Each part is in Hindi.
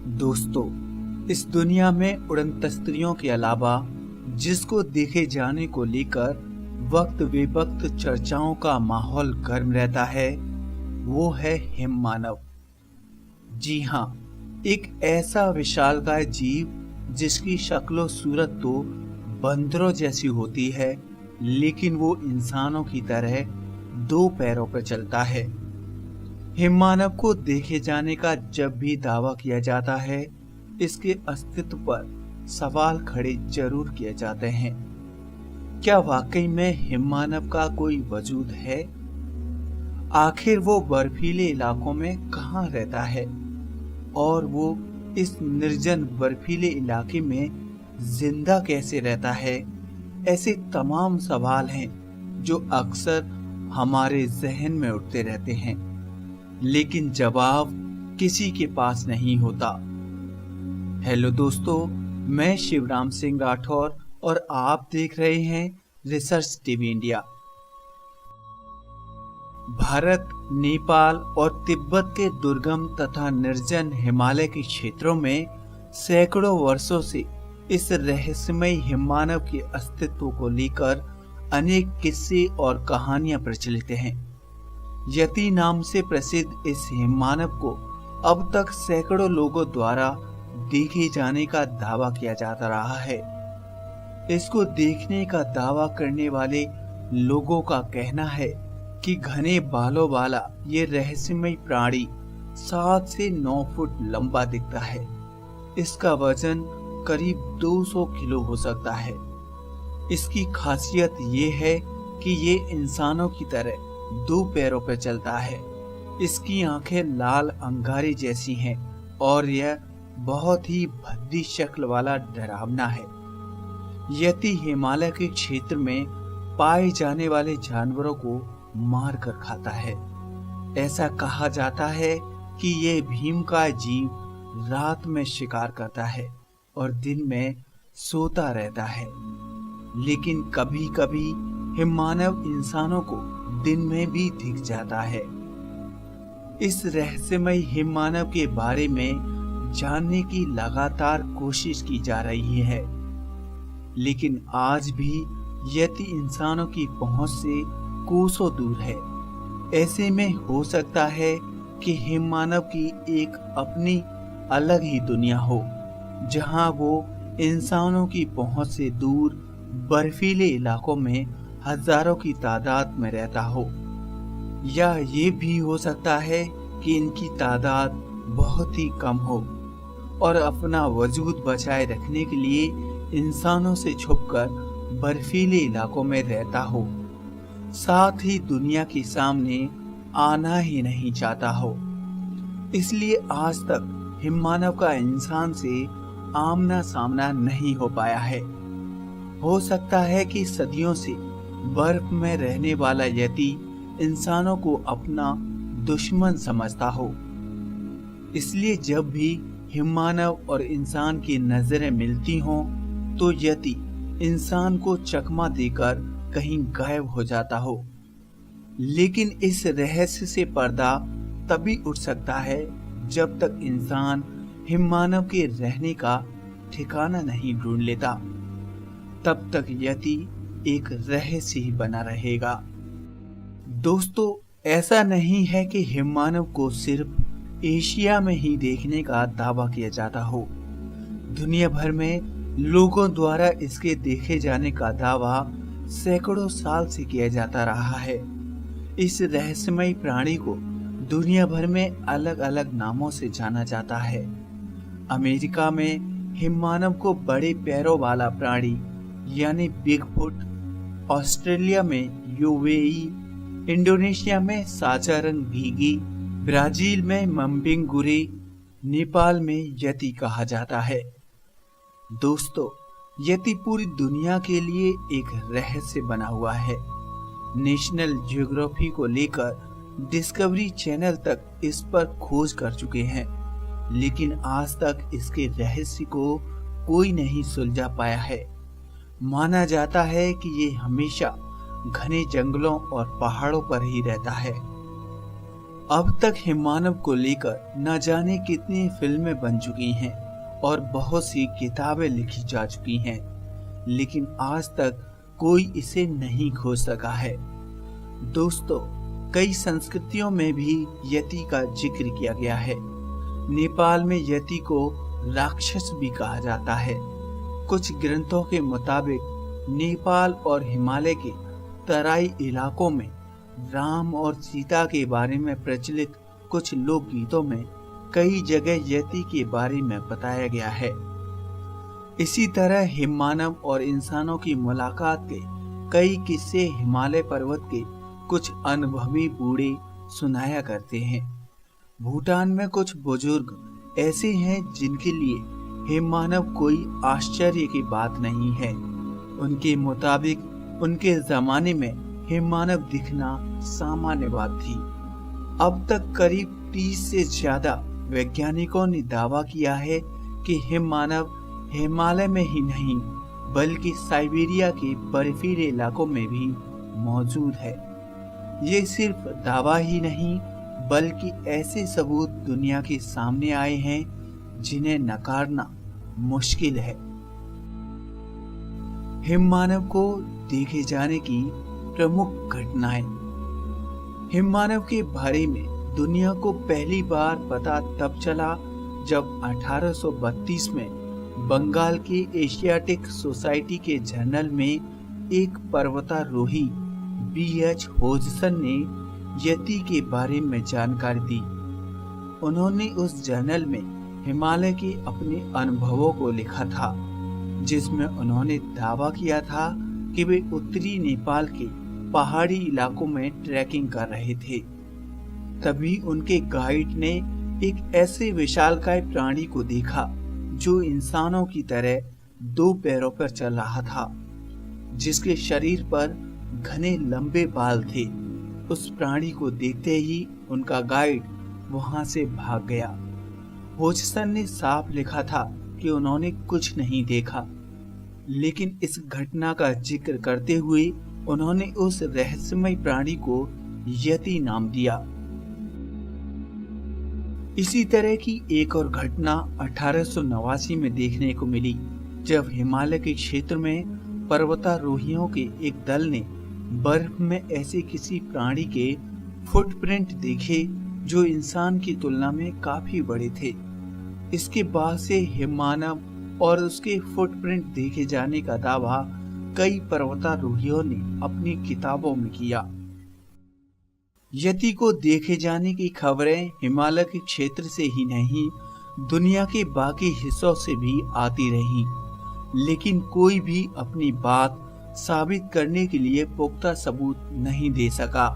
दोस्तों, इस दुनिया में उड़नतस्तियों के अलावा जिसको देखे जाने को लेकर वक्त बेवक्त चर्चाओं का माहौल गर्म रहता है, वो है हिममानव। जी हाँ, एक ऐसा विशालकाय जीव जिसकी शक्लो सूरत तो बंदरों जैसी होती है, लेकिन वो इंसानों की तरह दो पैरों पर चलता है। हिममानव को देखे जाने का जब भी दावा किया जाता है, इसके अस्तित्व पर सवाल खड़े जरूर किए जाते हैं। क्या वाकई में हिममानव का कोई वजूद है? आखिर वो बर्फीले इलाकों में कहाँ रहता है और वो इस निर्जन बर्फीले इलाके में जिंदा कैसे रहता है? ऐसे तमाम सवाल हैं जो अक्सर हमारे जहन में उठते रहते हैं, लेकिन जवाब किसी के पास नहीं होता। हेलो दोस्तों, मैं शिवराम सिंह राठौर और आप देख रहे हैं research TV India. Bharat, Nepal और तिब्बत के दुर्गम तथा निर्जन हिमालय के क्षेत्रों में सैकड़ों वर्षों से इस रहस्यमय हिममानव के अस्तित्व को लेकर अनेक किस्से और कहानियां प्रचलित हैं। यति नाम से प्रसिद्ध इस हिममानव को अब तक सैकड़ों लोगों द्वारा देखे जाने का दावा किया जाता रहा है। इसको देखने का दावा करने वाले लोगों का कहना है कि घने बालों वाला ये रहस्यमय प्राणी 7 से 9 फुट लंबा दिखता है। इसका वजन करीब 200 किलो हो सकता है। इसकी खासियत ये है कि ये इंसानों की तरह 2 पैरों पर चलता है। इसकी आंखें लाल अंगारे जैसी हैं और यह बहुत ही भद्दी शक्ल वाला डरावना है। यति हिमालय के क्षेत्र में पाए जाने वाले जानवरों को मार कर खाता है। ऐसा कहा जाता है कि ये भीमकाय जीव रात में शिकार करता है और दिन में सोता रहता है, लेकिन कभी कभी हिममानव इंसानों को दिन में भी दिख जाता है। इस रहस्यमय हिममानव के बारे में जानने की लगातार कोशिश की जा रही है, लेकिन आज भी यति इंसानों की पहुंच से कोसों दूर है। ऐसे में हो सकता है कि हिममानव की एक अपनी अलग ही दुनिया हो, जहां वो इंसानों की पहुंच से दूर बर्फीले इलाकों में हजारों की तादाद में रहता हो, या ये भी हो सकता है कि इनकी तादाद बहुत ही कम हो और अपना वजूद बचाए रखने के लिए इंसानों से छुपकर बर्फीले इलाकों में रहता हो, साथ ही दुनिया के सामने आना ही नहीं चाहता हो। इसलिए आज तक हिममानव का इंसान से आमना सामना नहीं हो पाया है। हो सकता है कि सदियों से बर्फ में रहने वाला यति इंसानों को अपना दुश्मन समझता हो, इसलिए जब भी हिममानव और इंसान की नजरें मिलती हों तो यति इंसान को चकमा देकर कहीं गायब हो जाता हो। लेकिन इस रहस्य से पर्दा तभी उठ सकता है जब तक इंसान हिममानव के रहने का ठिकाना नहीं ढूंढ लेता। तब तक यति एक रहस्य ही बना रहेगा। दोस्तों, ऐसा नहीं है कि हिममानव को सिर्फ एशिया में ही देखने का दावा किया जाता हो। दुनिया भर में लोगों द्वारा इसके देखे जाने का दावा सैकड़ों साल से किया जाता रहा है। इस रहस्यमय प्राणी को दुनिया भर में अलग अलग नामों से जाना जाता है। अमेरिका में हिममानव को बड़े पैरों वाला प्राणी यानी बिगफुट, ऑस्ट्रेलिया में योवेई, इंडोनेशिया में साचारंग गीगी, ब्राजील में मम्बिंगुरे, नेपाल में यति कहा जाता है। दोस्तों, यति पूरी दुनिया के लिए एक रहस्य बना हुआ है। नेशनल ज्योग्राफी को लेकर डिस्कवरी चैनल तक इस पर खोज कर चुके हैं, लेकिन आज तक इसके रहस्य को कोई नहीं सुलझा पाया है। माना जाता है कि ये हमेशा घने जंगलों और पहाड़ों पर ही रहता है। अब तक हिममानव को लेकर न जाने कितनी फिल्में बन चुकी हैं और बहुत सी किताबें लिखी जा चुकी हैं, लेकिन आज तक कोई इसे नहीं खोज सका है। दोस्तों, कई संस्कृतियों में भी यति का जिक्र किया गया है। नेपाल में यति को राक्षस भी कहा जाता है। कुछ ग्रंथों के मुताबिक नेपाल और हिमालय के तराई इलाकों में राम और सीता के बारे में प्रचलित कुछ लोकगीतों में कई जगह यति के बारे में बताया गया है। इसी तरह हिममानव और इंसानों की मुलाकात के कई किस्से हिमालय पर्वत के कुछ अनुभवी बूढ़े सुनाया करते हैं। भूटान में कुछ बुजुर्ग ऐसे हैं जिनके लिए हिममानव कोई आश्चर्य की बात नहीं है। उनके मुताबिक उनके जमाने में हिममानव दिखना सामान्य बात थी। अब तक करीब 30 से ज्यादा वैज्ञानिकों ने दावा किया है कि हिममानव हिमालय में ही नहीं बल्कि साइबेरिया के बर्फीले इलाकों में भी मौजूद है। ये सिर्फ दावा ही नहीं बल्कि ऐसे सबूत दुनिया के सामने आए हैं जिन्हें नकारना मुश्किल है। हिममानव को देखे जाने की प्रमुख घटनाएं। हिममानव के बारे में दुनिया को पहली बार पता तब चला जब 1832 में बंगाल के एशियाटिक सोसाइटी के जर्नल में एक पर्वतारोही B.H. होजसन ने यति के बारे में जानकारी दी। उन्होंने उस जर्नल में हिमालय के अपने अनुभवों को लिखा था, जिसमें उन्होंने दावा किया था कि वे उत्तरी नेपाल के पहाड़ी इलाकों में ट्रैकिंग कर रहे थे। तभी उनके गाइड ने एक ऐसे विशालकाय प्राणी को देखा जो इंसानों की तरह 2 पैरों पर चल रहा था, जिसके शरीर पर घने लंबे बाल थे। उस प्राणी को देखते ही उनका गाइड वहां से भाग गया। होजसन ने साफ लिखा था कि उन्होंने कुछ नहीं देखा, लेकिन इस घटना का जिक्र करते हुए उन्होंने उस रहस्यमय प्राणी को यति नाम दिया। इसी तरह की एक और घटना 1889 में देखने को मिली, जब हिमालय के क्षेत्र में पर्वतारोहियों के एक दल ने बर्फ में ऐसे किसी प्राणी के फुटप्रिंट देखे जो इंसान की तुलना में काफी बड़े थे। इसके बाद से हिममानव और उसके फुटप्रिंट देखे जाने का दावा कई पर्वतारोहियों ने अपनी किताबों में किया। यति को देखे जाने की खबरें हिमालय के क्षेत्र से ही नहीं, दुनिया के बाकी हिस्सों से भी आती रहीं, लेकिन कोई भी अपनी बात साबित करने के लिए पुख्ता सबूत नहीं दे सका।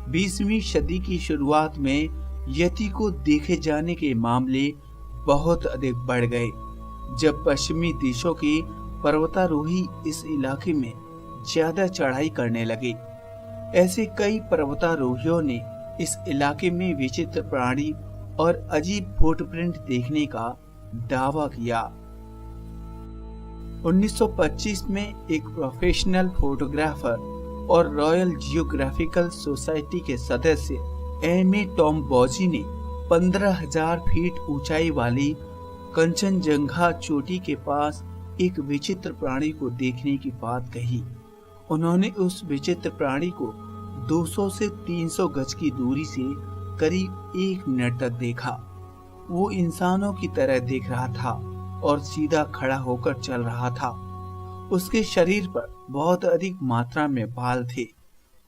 20वीं सदी की शुरुआत में यति को देखे जाने के मामले बहुत अधिक बढ़ गए, जब पश्चिमी देशों के पर्वतारोही इस इलाके में ज्यादा चढ़ाई करने लगे। ऐसे कई पर्वतारोहियों ने इस इलाके में विचित्र प्राणी और अजीब फुटप्रिंट देखने का दावा किया। 1925 में एक प्रोफेशनल फोटोग्राफर और रॉयल जियोग्राफिकल सोसाइटी के सदस्य एम.ए. टॉम्बोजी ने 15,000 फीट ऊंचाई वाली कंचनजंगा चोटी के पास एक विचित्र प्राणी को देखने की बात कही। उन्होंने उस विचित्र प्राणी को 200 से 300 गज की दूरी से करीब 1 मिनट तक देखा। वो इंसानों की तरह दिख रहा था और सीधा खड़ा होकर चल रहा था। उसके शरीर पर बहुत अधिक मात्रा में बाल थे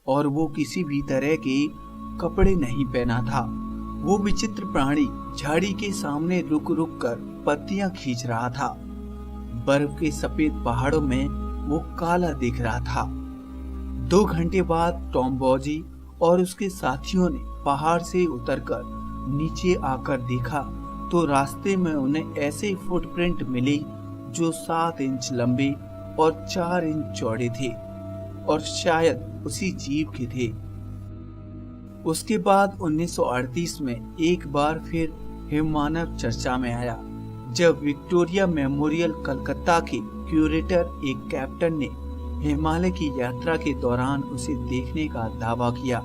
और वो किसी भी तरह के कपड़े नहीं पहना था। वो विचित्र प्राणी झाड़ी के सामने रुक रुक कर पत्तियां खींच रहा था। बर्फ के सफेद पहाड़ों में वो काला दिख रहा था। 2 घंटे बाद टॉम्बोजी और उसके साथियों ने पहाड़ से उतरकर नीचे आकर देखा तो रास्ते में उन्हें ऐसे फुटप्रिंट मिले जो 7 इंच लंबे और 4 इंच चौड़े थे और शायद उसी जीव के थे। उसके बाद 1938 में एक बार फिर हिममानव चर्चा में आया, जब विक्टोरिया मेमोरियल कलकत्ता के क्यूरेटर एक कैप्टन ने हिमालय की यात्रा के दौरान उसे देखने का दावा किया।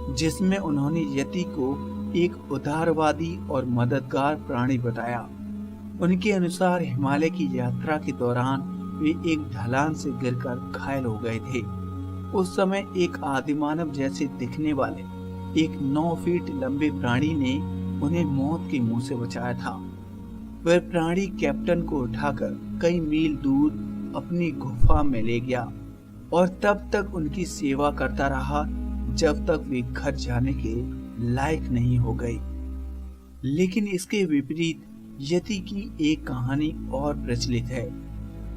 जिसमें उन्होंने यति को एक उदारवादी और मददगार प्राणी बताया। उनके अनुसार हिमालय की यात्रा के दौरान वे एक ढलान से गिरकर घायल हो गए थे। उस समय एक आदिमानव जैसे दिखने वाले एक 9 फीट लंबे प्राणी ने उन्हें मौत के मुंह से बचाया था। वह प्राणी कैप्टन को उठाकर कई मील दूर अपनी गुफा में ले गया और तब तक उनकी सेवा करता रहा जब तक वे घर जाने के लायक नहीं हो गए। लेकिन इसके विपरीत यति की एक कहानी और प्रचलित है,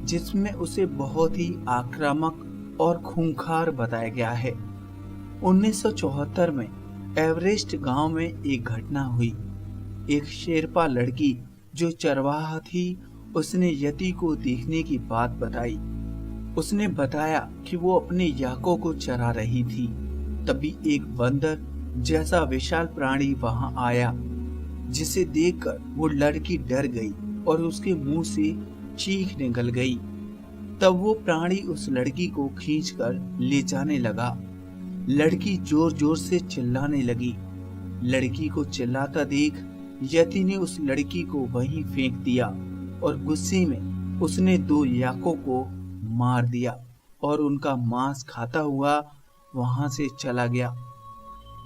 जिसमें उसे बहुत ही आक्रामक और खूंखार बताया गया है। 1974 में एवरेस्ट गांव में एक घटना हुई। एक शेरपा लड़की जो चरवाहा थी, उसने यति को देखने की बात बताई। उसने बताया कि वो अपने याकों को चरा रही थी। तभी एक बंदर जैसा विशाल प्राणी वहां आया, जिसे देखकर वो लड़की डर गई और उसके मुंह से चीख निकल गई। तब वो प्राणी उस लड़की को खींचकर ले जाने लगा। लड़की जोर जोर से चिल्लाने लगी। लड़की को चिल्लाता देख यति ने उस लड़की को वहीं फेंक दिया और गुस्से में उसने 2 याकों को मार दिया और उनका मांस खाता हुआ वहां से चला गया।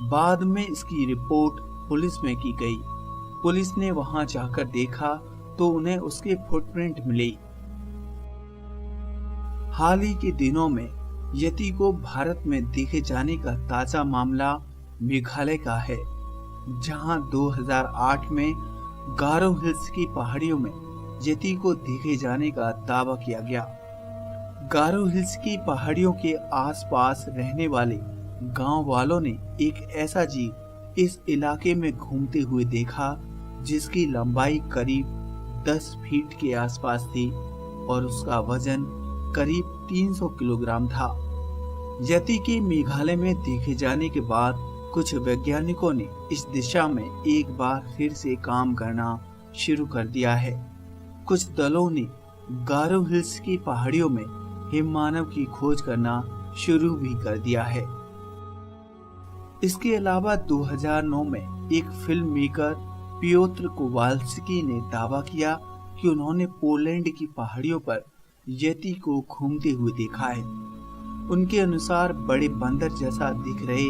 बाद में इसकी रिपोर्ट पुलिस में की गई। पुलिस ने वहां जाकर देखा तो उन्हें उसके फुटप्रिंट मिले। हाल ही के दिनों में यति को भारत में देखे जाने का ताजा मामला मेघालय का है, जहां 2008 में गारो हिल्स की पहाड़ियों में यति को देखे जाने का दावा किया गया। गारो हिल्स की पहाड़ियों के आसपास रहने वाले गांव वालों ने एक ऐसा जीव इस इलाके में घूमते हुए देखा जिसकी लंबाई करीब 10 फीट के आसपास थी और उसका वजन करीब 300 किलोग्राम था। यति के मेघालय में देखे जाने के बाद कुछ वैज्ञानिकों ने इस दिशा में एक बार फिर से काम करना शुरू कर दिया है। कुछ दलों ने गारो हिल्स की पहाड़ियों में हिममानव की खोज करना शुरू भी कर दिया है। इसके अलावा 2009 में एक फिल्म मेकर पियोत्र कोवाल्स्की ने दावा किया कि उन्होंने पोलैंड की पहाड़ियों पर यति को घूमते हुए देखा है। उनके अनुसार बड़े बंदर जैसा दिख रहे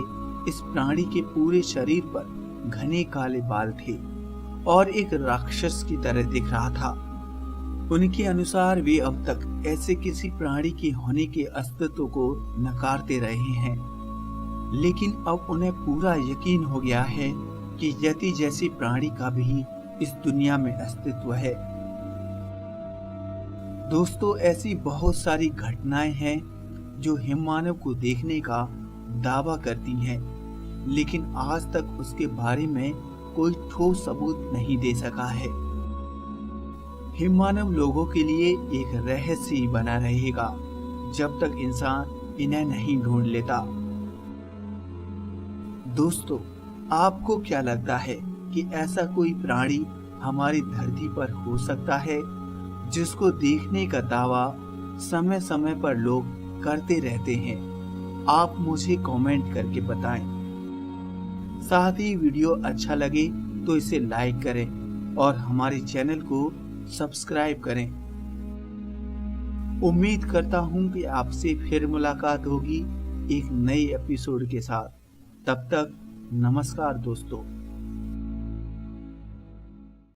इस प्राणी के पूरे शरीर पर घने काले बाल थे और एक राक्षस की तरह दिख रहा था। उनके अनुसार वे अब तक ऐसे किसी प्राणी के होने के अस्तित्व को नकारते रहे हैं, लेकिन अब उन्हें पूरा यकीन हो गया है कि यति जैसी प्राणी का भी इस दुनिया में अस्तित्व है। दोस्तों, ऐसी बहुत सारी घटनाएं हैं जो हिममानव को देखने का दावा करती हैं, लेकिन आज तक उसके बारे में कोई ठोस सबूत नहीं दे सका है। हिममानव लोगों के लिए एक रहस्य ही बना रहेगा जब तक इंसान इन्हें नहीं ढूंढ लेता। दोस्तों, आपको क्या लगता है कि ऐसा कोई प्राणी हमारी धरती पर हो सकता है जिसको देखने का दावा समय समय पर लोग करते रहते हैं? आप मुझे कमेंट करके बताएं। साथ ही वीडियो अच्छा लगे तो इसे लाइक करें और हमारे चैनल को सब्सक्राइब करें। उम्मीद करता हूं कि आपसे फिर मुलाकात होगी एक नए एपिसोड के साथ। तब तक नमस्कार दोस्तों।